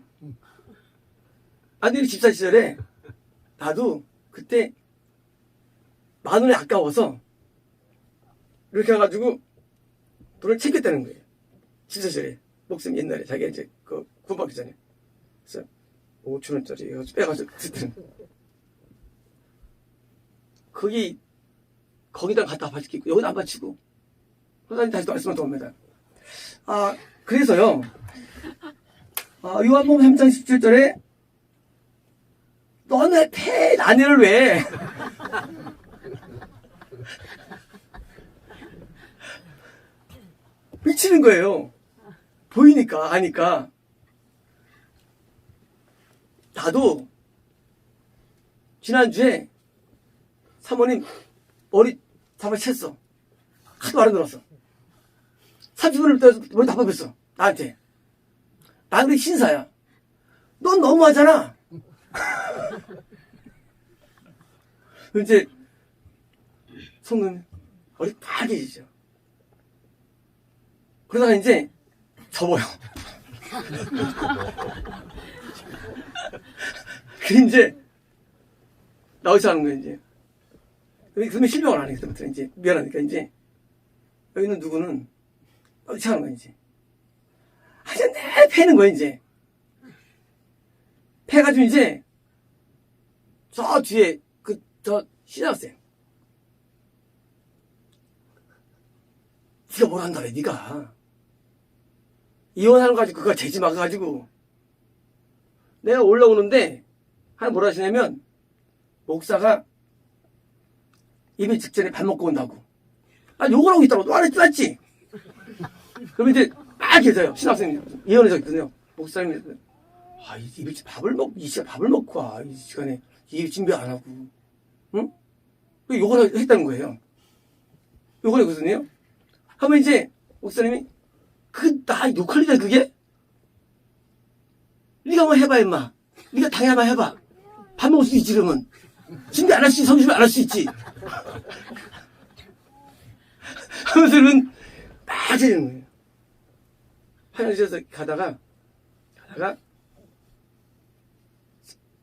아들이 집사 시절에 나도 그때 10,000원이 아까워서 이렇게 해가지고 돈을 챙겼다는 거예요. 집사 시절에. 목사님 옛날에 자기가 이제 군 받기 전에. 그래서 5,000원짜리 빼가지고 듣더니 거기다 갖다 바치고 여기다 안 바치고 그러다 다시 또 말씀을 또 옵니다. 그래서요. 요한복음 3장 17절에 너는 패 아내를 왜 미치는 거예요. 보이니까 아니까. 나도 지난주에 사모님 머리 잡아챘어. 하도 안 들었어. 30분을 떠서 머리 다 뽑혔어. 나한테. 난 그래 신사야. 넌 너무하잖아. 이제 성은 머리 빨개지죠. 그러다가 이제 접어요. 그 이제 나오지 않은 거예요. 이제 그러면 실명을 안 해. 그때부터 이제 미안하니까 이제 여기 있는 누구는 나오지 않은 거예요. 이제 이제 내 패는 거예요. 이제 패가지고 이제 저 뒤에 저 신학생 네가 뭘 한다 그래. 네가 이혼하는 거 가지고 그거 재지 막아가지고 내가 올라오는데 하나 뭐라 하시냐면 목사가 예배 직전에 밥 먹고 온다고. 욕을 하고 있다고. 너 안 했지 맞지? 그러면 이제 막 계세요. 신학생이 예언해서 있거든요. 목사님이 예배 이 시간 밥을 먹고 와. 이 시간에 예배 준비 안 하고. 응? 욕을 했다는 거예요. 욕을 했거든요. 하면 이제 목사님이 나 욕할 일이야 그게? 네가 한번 해봐 임마. 네가 당연히 한번 해봐. 밥 먹을 수 있지 그러면. 준비 안 할 수 있지. 성준비 안 할 수 있지. 하면서는 막 때리는 거예요. 화장실에서 가다가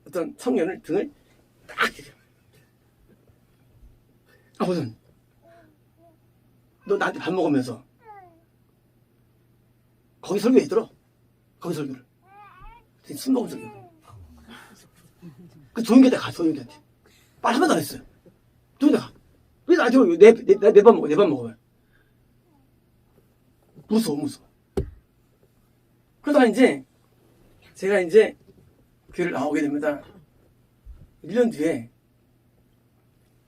어떤 청년을 등을 딱 때려. 무슨 너 나한테 밥 먹으면서 거기 설교에 들어. 거기 설교를. 술 먹은 설교. 그 조용히한테 가, 조용히한테. 말 한마디 안 했어요. 조용히 가. 왜 나한테 내 밥 먹어, 내 밥 먹어요. 무서워. 그러다가 제가 교회를 나오게 됩니다. 1년 뒤에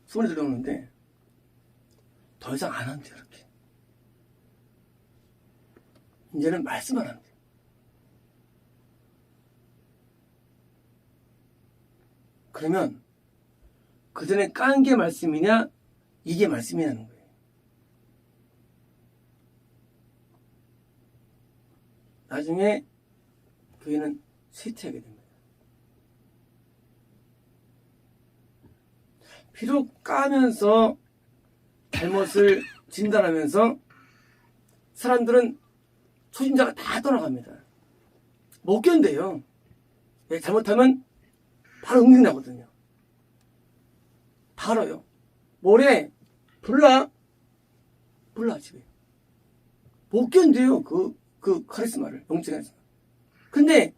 소문이 들려오는데, 더 이상 안 한대요, 이렇게. 이제는 말씀만 한대요. 그러면, 그전에 깐 게 말씀이냐, 이게 말씀이냐는 거예요. 나중에 교회는 쇠퇴하게 됩니다. 비록 까면서 잘못을 진단하면서 사람들은 초신자가 다 떠나갑니다. 못 견뎌요. 잘못하면 바로 응징나거든요. 바로요. 모레 불나 집에. 못 견뎌요. 그 카리스마를, 영적인 카리스마. 근데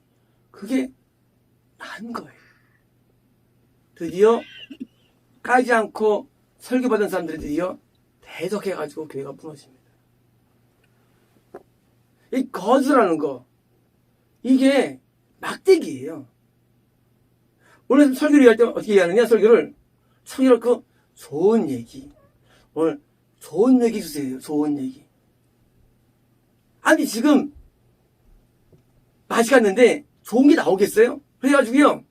그게 난 거예요. 드디어 까지 않고 설교받은 사람들이 드디어 대적해가지고 교회가 무너집니다. 이 거즈라는 거, 이게 막대기예요. 오늘 설교를 얘기할 때 어떻게 얘기하느냐, 설교를 좋은 얘기. 오늘 좋은 얘기 주세요. 좋은 얘기. 아니, 지금 맛이 갔는데 좋은 게 나오겠어요? 그래가지고요,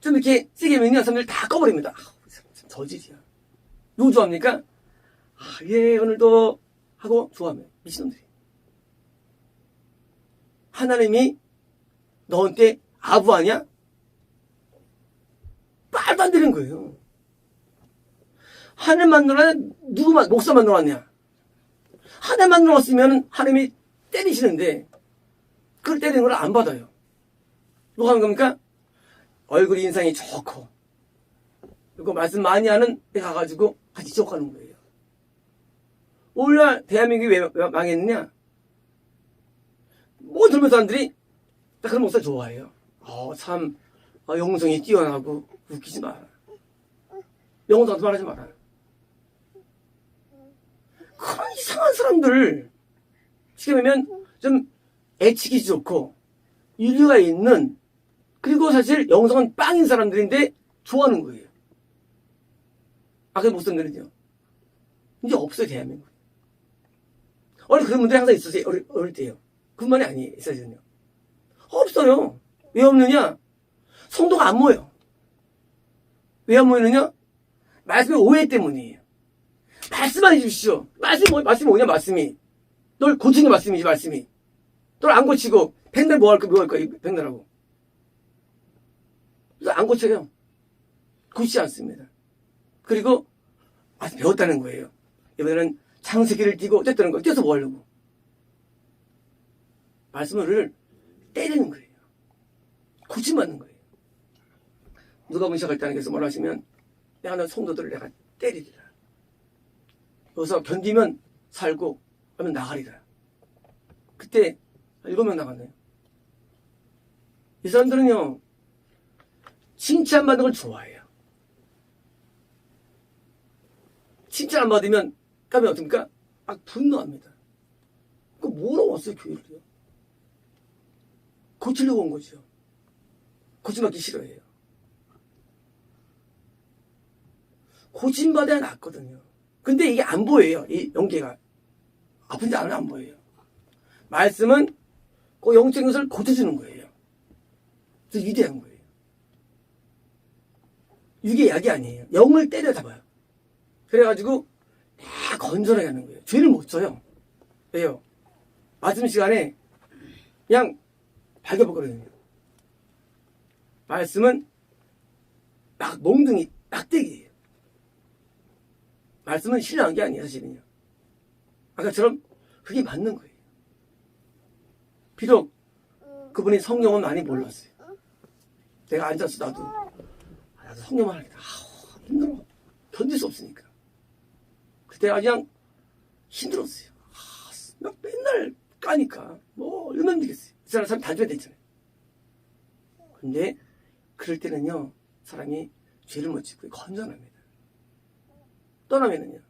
좀 이렇게 세게 하면 사람들 다 꺼버립니다. 저질이야. 누구 좋아합니까? 예, 오늘도 하고 좋아하면 미친놈들이. 하나님이 너한테 아부하냐? 말도 안 되는 거예요. 하나님 만들어야 목사 만들어왔냐? 하나님 만들어왔으면 하나님이 때리시는데 그걸 때리는 걸 안 받아요. 누가 하는 겁니까? 얼굴 인상이 좋고 그리고 말씀 많이 하는 데 가가지고 같이 지적하는 거예요. 오늘날 대한민국이 왜 망했느냐? 모든 젊은 사람들이 딱 그런 목사 좋아해요. 영성이 뛰어나고 웃기지 마라. 영성한테 말하지 마라. 그런 이상한 사람들 쉽게 보면 좀 애치기 좋고 윤리가 있는, 그리고 사실 영성은 빵인 사람들인데 좋아하는 거예요. 그 목사님들은요, 이제 없어요. 대한민국. 원래 그런 분들이 항상 있었어요. 어릴 때요. 그뿐만이 아니에요. 있어야거든요. 없어요. 왜 없느냐? 성도가 안 모여. 왜 안 모이느냐? 말씀의 오해 때문이에요. 말씀만 해주십시오. 말씀이 뭐냐, 말씀이. 널 고치는 말씀이지, 말씀이. 널 안 고치고, 백날 뭐 할까, 백날하고. 그래서 안 고쳐요. 고치지 않습니다. 그리고, 배웠다는 거예요. 이번에는 창세기를 띄고, 어쨌다는 거예요. 띄어서 뭐 하려고. 말씀을 때리는 거예요. 고침받는 거예요. 누가 문시작할 때 하나님께서 뭐라 하시면, 내가 성도들을 내가 때리리라. 여기서 견디면 살고 하면 나가리라. 그때 7명 나갔네요. 이 사람들은요, 칭찬받는 걸 좋아해요. 칭찬 안 받으면 까면 어떻습니까? 분노합니다. 그 뭐라고 왔어요, 교회를요? 고치려고 온 거죠. 고침받기 싫어해요. 고침받아야 낫거든요. 근데 이게 안 보여요. 이 연계가. 아픈지 안 보여요. 말씀은 그 영적인 것을 고쳐주는 거예요. 그래서 위대한 거예요. 이게 약이 아니에요. 영을 때려잡아요. 그래가지고 다 건전하게 하는 거예요. 죄를 못 져요. 왜요? 말씀 시간에 그냥 발견받거든요. 말씀은 몽둥이, 낙대기예요. 말씀은 신뢰한 게 아니에요, 사실은요. 아까처럼 그게 맞는 거예요. 비록 그분이 성령은 많이 몰랐어요. 내가 앉아서 나도 성령만 하니까 힘들어. 견딜 수 없으니까. 그때 그냥 힘들었어요. 막 맨날 까니까 뭐 얼마나 힘들겠어요. 이 사람 단조해 됐잖아요. 근데 그럴 때는요, 사람이 죄를 못 짓고 건전합니다. 떠나면은요,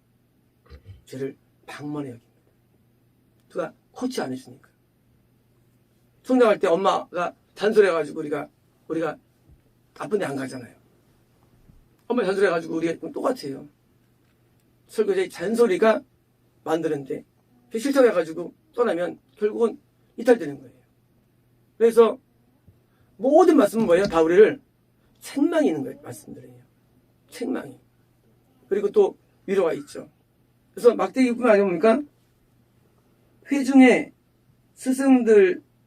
죄를 방만히 여깁니다. 누가 코치 안 해주니까. 성장할 때 엄마가 잔소리해가지고 우리가 나쁜 데 안 가잖아요. 엄마 잔소리해가지고 우리가 똑같아요. 설교자의 잔소리가 만드는데 싫다고 해가지고 떠나면 결국은 이탈되는 거예요. 그래서 모든 말씀은 뭐예요? 다 우리를 책망이 있는 거예요. 말씀들이에요. 책망이. 그리고 또 위로가 있죠. 그래서 막대기 6분 아니 뭡니까? 회중의 스승들에게서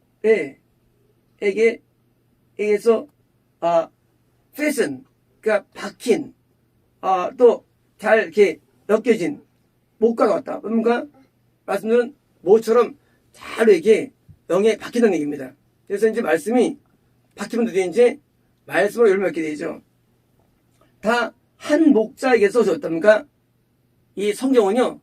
패션, 그러니까 박힌, 또 잘 이렇게 엮여진 목과 같다. 뭡니까? 말씀들은 모처럼 잘 이렇게 영에 박힌다는 얘기입니다. 그래서 이제 말씀이 박히면 드디어 이제 말씀으로 열매 맺게 되죠. 다 한 목자에게서 오셨답니까? 이 성경은요,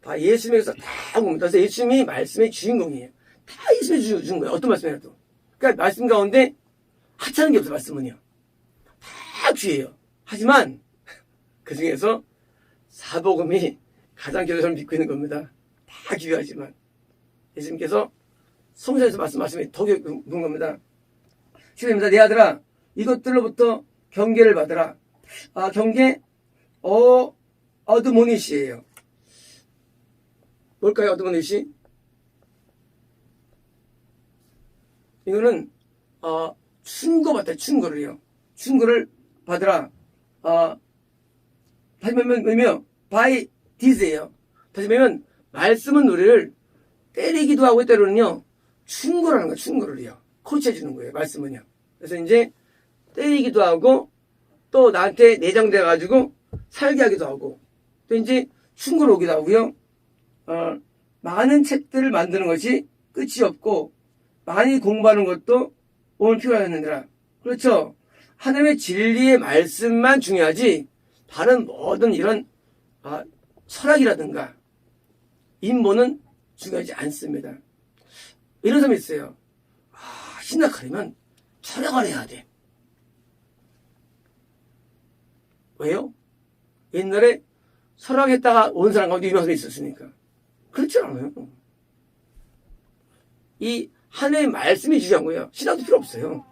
다 예수님에게서 다 옵니다. 그래서 예수님이 말씀의 주인공이에요. 다 예수님이 주신 거예요. 어떤 말씀이라도. 그러니까 말씀 가운데 하찮은 게 없어요. 말씀은요. 다 귀해요. 하지만 그 중에서 사복음이 가장 교회를 믿고 있는 겁니다. 다 귀하지만 예수님께서 성전에서 말씀하시면 더 귀한 겁니다. 10절입니다. 내 아들아, 이것들로부터 경계를 받으라. 경계 어드모니시예요. 뭘까요? 어드모니시? 이거는 충고 받다. 충고를요. 충고를 받으라. 다시 말하면 by this예요. 다시 말하면 말씀은 우리를 때리기도 하고 때로는요 충고를 하는 거예요. 충고를요. 코치해 주는 거예요. 말씀은요. 그래서 이제 때리기도 하고 또 나한테 내장돼 가지고 살게 하기도 하고 또 이제 충고를 오기도 하고요. 많은 책들을 만드는 것이 끝이 없고 많이 공부하는 것도 오늘 필요하였느니라. 그렇죠. 하나님의 진리의 말씀만 중요하지 다른 모든 이런 철학이라든가 인본은 중요하지 않습니다. 이런 사람이 있어요. 신학하려면 철학을 해야 돼. 왜요? 옛날에 철학했다가 온 사람 가운데 유명한 사람이 있었으니까. 그렇지 않아요. 이 하나님의 말씀이 중요한 거예요. 신학도 필요 없어요.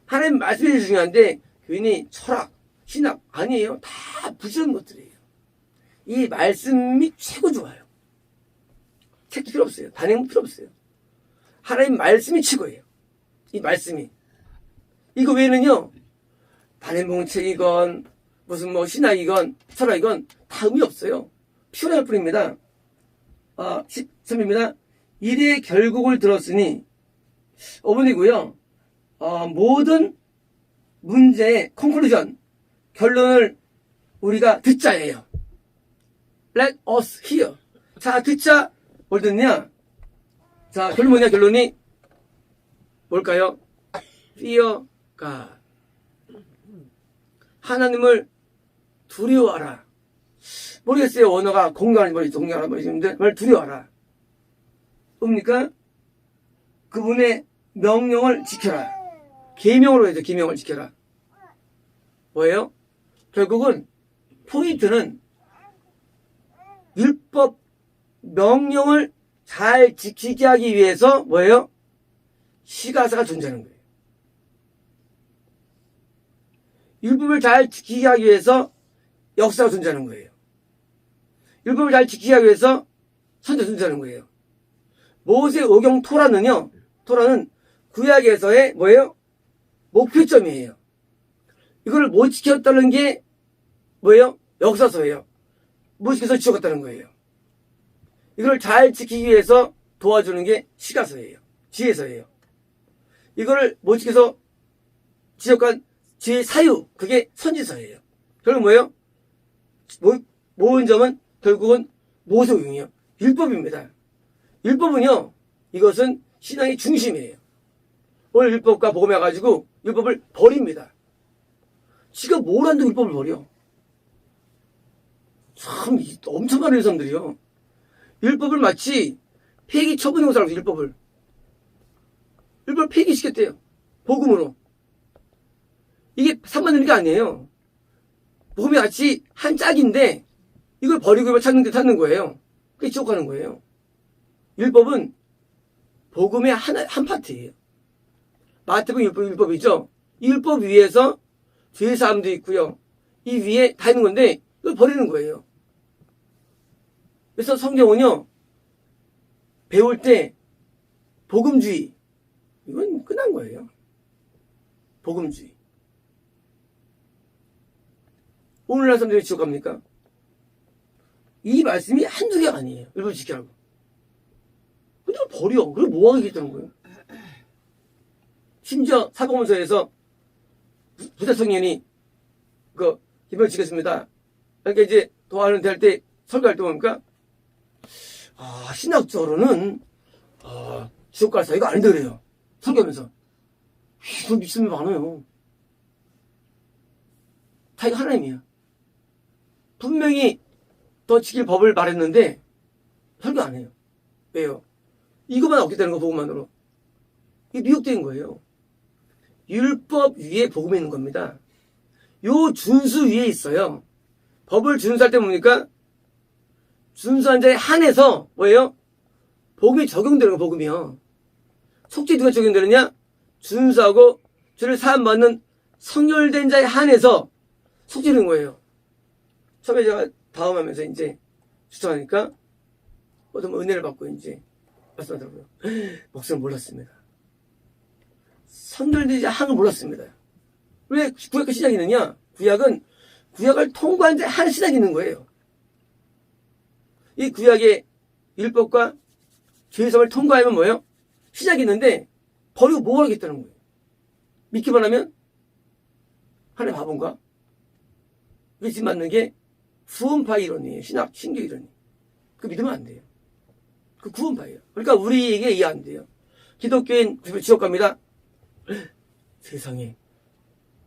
하나님의 말씀이 중요한데 괜히 철학, 신학 아니에요. 다 부실한 것들이에요. 이 말씀이 최고 좋아요. 책도 필요 없어요. 단행도 필요 없어요. 하나님 말씀이 최고예요. 이 말씀이. 이거 외에는요, 단행본 책이건 무슨 뭐 신학이건 철학이건 다 의미 없어요. 피곤할 뿐입니다. 13입니다. 일의 결국을 들었으니 어머니고요. 모든 문제의 컨클루전 결론을 우리가 듣자예요. Let us hear. 자, 듣자. 뭘 듣냐? 자, 결론 뭐냐? 결론이 뭘까요? Fear God. 하나님을 두려워하라. 모르겠어요. 언어가 공간이 뭐지? 동경하라 뭐지인데 뭘 두려워하라. 뭡니까? 그분의 명령을 지켜라. 계명으로 해서 계명을 지켜라. 뭐예요? 결국은 포인트는 율법 명령을 잘 지키게 하기 위해서 뭐예요? 시가사가 존재하는 거예요. 율법을 잘 지키게 하기 위해서 역사가 존재하는 거예요. 율법을 잘 지키게 하기 위해서 선지가 존재하는 거예요. 모세 오경 토라는요, 토라는 구약에서의 뭐예요? 목표점이에요. 이걸 못 지켰다는 게 뭐예요? 역사서예요. 못 지켜서 지옥갔다는 거예요. 이걸 잘 지키기 위해서 도와주는 게 시가서예요. 지혜서예요. 이거를 못 지켜서 지옥간 지혜 사유, 그게 선지서예요. 결국 뭐예요? 모은 점은 결국은 모세오경이에요. 율법입니다. 율법은요, 이것은 신앙의 중심이에요. 오늘 율법과 복음해가지고 율법을 버립니다. 지가 뭘 한다고 율법을 버려? 참 엄청 많은 사람들이요. 율법을 마치 폐기 처분하고 살아서 율법을 폐기시켰대요. 복음으로. 이게 상관되는 게 아니에요. 복음이 마치 한 짝인데 이걸 버리고 찾는 거예요. 그게 지옥 가는 거예요. 율법은 복음의 한 파트예요. 마태복음 율법이죠. 이 율법 위에서 죄사함도 있고요. 이 위에 다 있는 건데 이걸 버리는 거예요. 그래서 성경은요, 배울 때 복음주의, 이건 끝난 거예요. 복음주의. 오늘날 사람들이 지옥 갑니까? 이 말씀이 한두 개가 아니에요. 율법 지키라고. 근데 버려. 그걸 뭐 하겠다는 거예요? 심지어 사복음서에서 부자청년이 율법 지켰습니다. 그러니까 이제 도와는 될 때 설교할 때 보니까 신학적으로는 지옥 갈 사이가 아닌데 그래요. 설교하면서. 그건 믿음이 많아요. 다 이거 하나님이야. 분명히 더 지킬 법을 말했는데 설교 안 해요. 왜요? 이것만 얻겠다는 거 복음만으로. 이게 미혹된 거예요. 율법 위에 복음이 있는 겁니다. 요 준수 위에 있어요. 법을 준수할 때 뭡니까? 준수한 자에 한해서 뭐예요? 복음이 적용되는 거 복음이요. 속죄 누가 적용되느냐? 준수하고 주를 사함받는 성결된 자에 한해서 속죄되는 거예요. 처음에 제가 다음하면서 이제 추천하니까 어떤 은혜를 받고 이제 말씀하더라고요. 목사님 몰랐습니다. 성결된 자 한을 몰랐습니다. 왜 구약과 신약이 있느냐? 구약을 통과한 자에 한 신약이 있는 거예요. 이 구약의 율법과 죄사함을 통과하면 뭐예요? 신약이 있는데 버리고 뭐 하겠다는 거예요. 믿기만 하면 하나님 바본가? 이게 지금 맞는 게 구원파 이론이에요. 신교 이론이. 그 믿으면 안 돼요. 그 구원파예요. 그러니까 우리에게 이해 안 돼요. 기독교인 지옥 갑니다. 세상에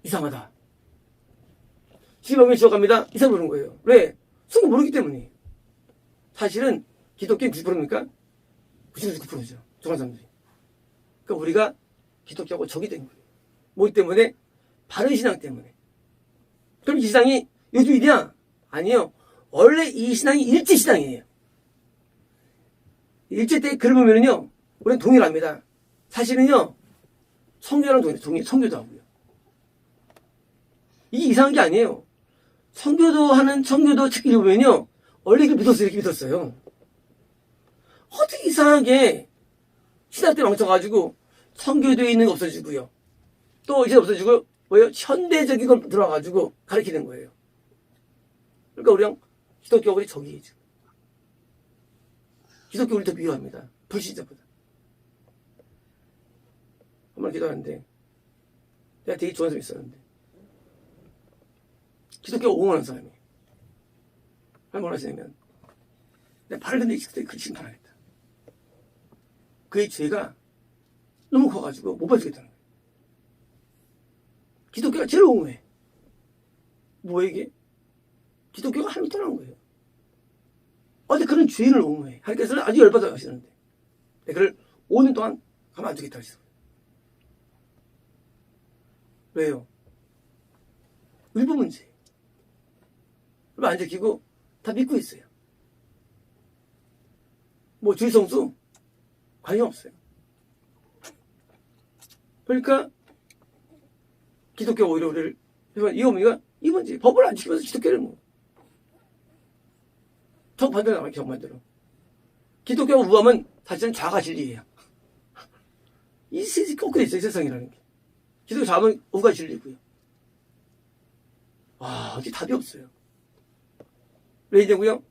이상하다. 지방에 지옥 갑니다. 이상 그러는 거예요. 왜? 성경 모르기 때문에. 사실은 기독교인 90%입니까? 99%죠. 정한 사람들이. 그러니까 우리가 기독교하고 적이 된 거예요. 뭐 때문에? 바른 신앙 때문에. 그럼 이 신앙이 요즘 일이야? 아니요. 원래 이 신앙이 일제 신앙이에요. 일제 때 글을 보면은요, 우리는 동일합니다. 사실은요, 성교랑 성교도 하고요. 이게 이상한 게 아니에요. 성교도 책 읽어보면요, 원래 이걸 믿었어요. 이렇게 믿었어요. 어떻게 이상하게 신학 때 망쳐가지고 성교도에 있는 거 없어지고요. 또 이제 없어지고 뭐예요? 현대적인 걸 들어가지고 가르치는 거예요. 그러니까 우리랑 기독교가 우리 적이에요. 기독교 우리 더 미워합니다. 불신자보다. 한 번 기도하는데 내가 되게 좋아하는 사람이 있었는데 기독교 옹호하는 사람이 뭐라 하시냐면 내가 발을 든데 그때 그 심판하겠다. 그의 죄가 너무 커가지고 못 봐주겠다는 거예요. 기독교가 제일 옹호해. 뭐야 이게? 기독교가 하나님 떠나는 거예요. 근데 그런 죄인을 옹호해. 하나님께서는 아주 열받아 하시는데 그를 5년 동안 가만 안 두겠다 하시어요. 왜요? 율법 문제. 율법 안 지키고 다 믿고 있어요. 뭐 주의 성수 관심 없어요. 그러니까 기독교가 오히려 우리를 이거 문제. 법을 안 지키면서 기독교를 뭐. 정반대로 나와요. 정반대로. 기독교가 우하면 사실은 좌가 진리예요. 이 세상이 거꾸로 있어요. 세상이라는 게. 기독교 좌하면 우가 진리고요. 이게 답이 없어요. 왜 이냐고요?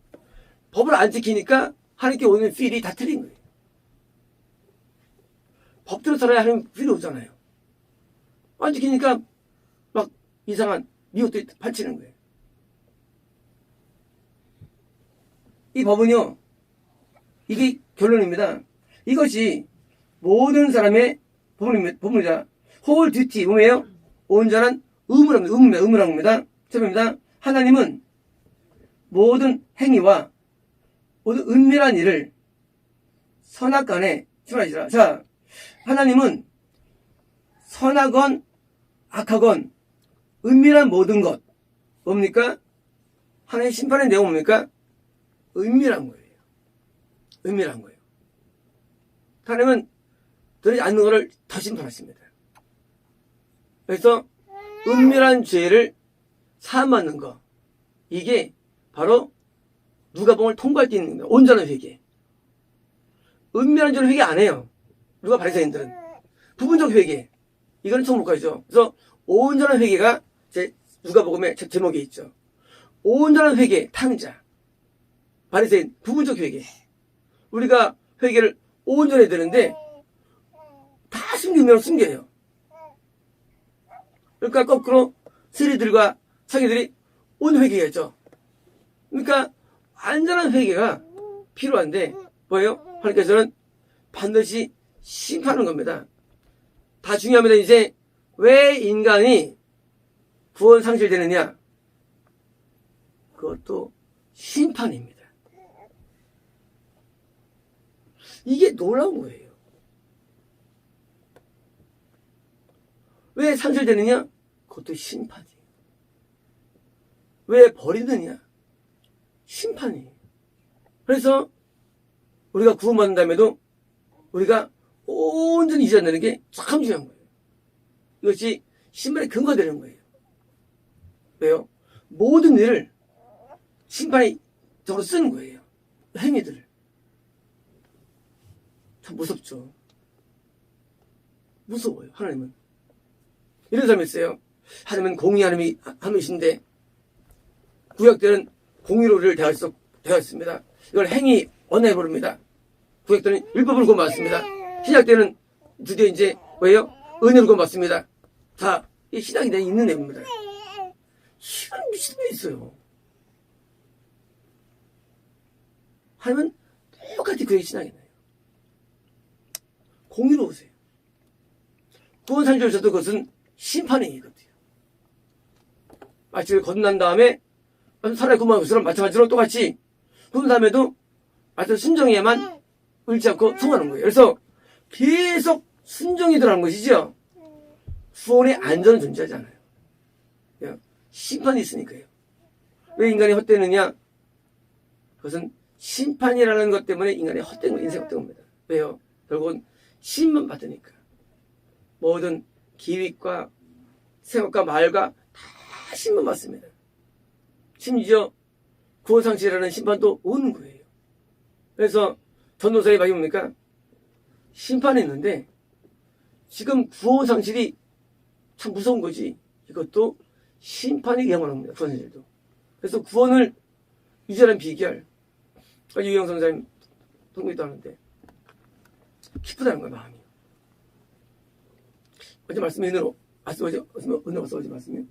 법을 안 지키니까 하나님께 오는 필이 다 틀린 거예요. 법대로 살아야 하는 필이 오잖아요. 안 지키니까 막 이상한 미혹들이 파치는 거예요. 이 법은요, 이게 결론입니다. 이것이 모든 사람의 본문이다. whole duty, 뭐예요? 온전한 의무랍니다. 제목입니다. 하나님은 모든 행위와 모든 은밀한 일을 선악간에 심하시라. 자, 하나님은 선하건 악하건 은밀한 모든 것 뭡니까? 하나님의 심판의 내용 뭡니까? 은밀한 거예요. 은밀한 거예요. 하나님은 드러지 않는 것을 더 심판하십니다. 그래서 은밀한 죄를 사함받는 거, 이게 바로 누가복음을 통과할 때 있는 겁니다. 온전한 회개. 은밀한 죄는 회개 안 해요. 누가 바리새인들은 부분적 회개, 이거는 천국가죠. 그래서 온전한 회개가 제 누가복음의 제목에 있죠. 온전한 회개, 탕자, 바리새인, 부분적 회개. 우리가 회개를 온전히 해야 되는데 다 숨기면 숨겨요. 그러니까 거꾸로 스리들과 사기들이 온 회개겠죠. 그러니까 완전한 회개가 필요한데 뭐예요? 하나님께서는 반드시 심판하는 겁니다. 다 중요합니다. 이제 왜 인간이 구원 상실되느냐? 그것도 심판입니다. 이게 놀라운 거예요. 왜 상실되느냐? 그것도 심판이에요. 왜 버리느냐? 심판이에요. 그래서 우리가 구원받은 다음에도 우리가 온전히 이전되는 게 참 중요한 거예요. 이것이 심판의 근거가 되는 거예요. 왜요? 모든 일을 심판의 적으로 쓰는 거예요. 행위들을. 참 무섭죠. 무서워요. 하나님은. 이런 사람이 있어요. 하나님은 공의 하나님이신데 구약 때는 공의로를 대하였습니다. 이걸 행위 언어에 부릅니다. 구약 때는 율법으로 구원받았습니다. 신약 때는 드디어 이제 왜요? 은혜로 구원받습니다. 다 이 신학이 내에 있는 내용입니다. 이런 미친 놈이 있어요. 하나님은 똑같이 그의 신학이 나요. 공의로우세요. 구원 상실에서도 그것은 심판의 일이거든요. 마치 거듭난 다음에 사람이 구원받은 것처럼 마찬가지로 똑같이 구원 다음에도 마치 순종에만 울지 않고 성하는 거예요. 그래서 계속 순종이 들어가는 것이죠. 구원의 안전은 존재하지 않아요. 심판이 있으니까요. 왜 인간이 헛되느냐? 그것은 심판이라는 것 때문에 인간이 헛된 거, 인생 헛된 겁니다. 왜요? 결국은 심만 받으니까. 모든 기획과 생각과 말과 다 심만 받습니다. 심지어 구원상실이라는 심판도 오는 거예요. 그래서 전도서에 말이 뭡니까? 심판이 있는데 지금 구원상실이 참 무서운 거지. 이것도 심판이 영원합니다. 구원상실도. 그래서 구원을 유지하는 비결. 유영 선생님 통곡도 하는데 기쁘다는 거야, 마음이. 어제 말씀에 은혜로 어제 말씀에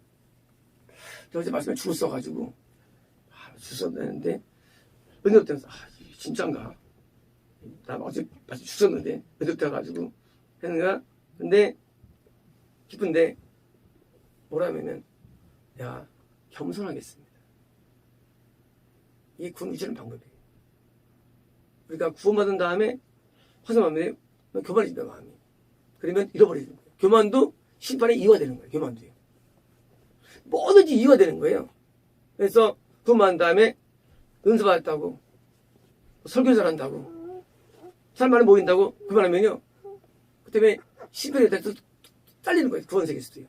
어제 말씀에 줄을 써가지고 줄 썼는데 은혜로 때문에 이게 진짠가? 나 어제 말씀 줄 썼는데 은혜로 때가지고 했는가? 근데 기쁜데 뭐라면은 겸손하겠습니다. 이게 구원 유지하는 방법이에요. 우리가 구원받은 다음에 화성하면 교만해진다, 마음이. 그러면 잃어버리는 거예요. 교만도 심판에 이유화되는 거예요. 교만도요. 뭐든지 이유화되는 거예요. 그래서 구원받은 다음에 은사 받았다고 설교 잘한다고 사람 많이 모인다고 그만하면요. 그 때문에 심판에 대해서 잘리는 거예요. 구원세계에서도요.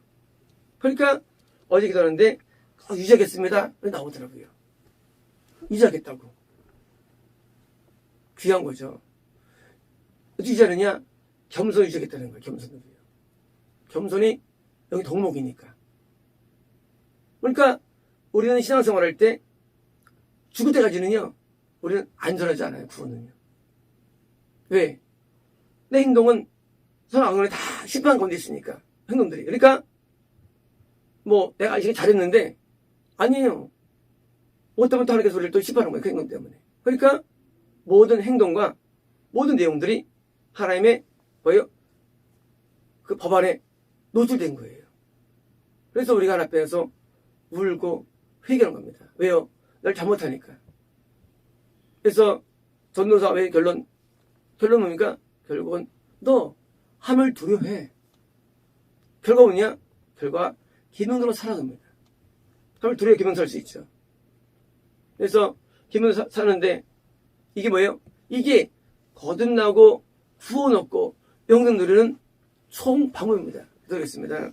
그러니까 어제 기도하는데 유지하겠습니다. 나오더라고요. 유지하겠다고. 귀한 거죠. 어떻게 유지하느냐? 겸손히 유지하겠다는 거예요. 겸손으로요. 겸손이 여기 덕목이니까. 그러니까 우리는 신앙생활 할 때 죽을 때까지는요. 우리는 안전하지 않아요. 구원은요. 왜? 내 행동은 서로 악론에 다 심판 가운데 있으니까. 행동들이. 그러니까 내가 이렇게 잘했는데 아니에요. 뭐 때문에 또 하나님께서 우리를 또 심판하는 거예요. 그 행동 때문에. 그러니까 모든 행동과 모든 내용들이 하나님의 뭐예요? 그 법안에 노출된 거예요. 그래서 우리가 하나님 앞에서 울고 회개하는 겁니다. 왜요? 날 잘못하니까. 그래서 전도사 왜 결론 뭡니까? 결국은 너 함을 두려워해. 결과 뭐냐? 결과 기능으로 살아갑니다. 함을 두려워 기능 살 수 있죠. 그래서 기능 사는데 이게 뭐예요? 이게 거듭나고 구원 얻고 영생 누리는 총 방법입니다. 기도하겠습니다.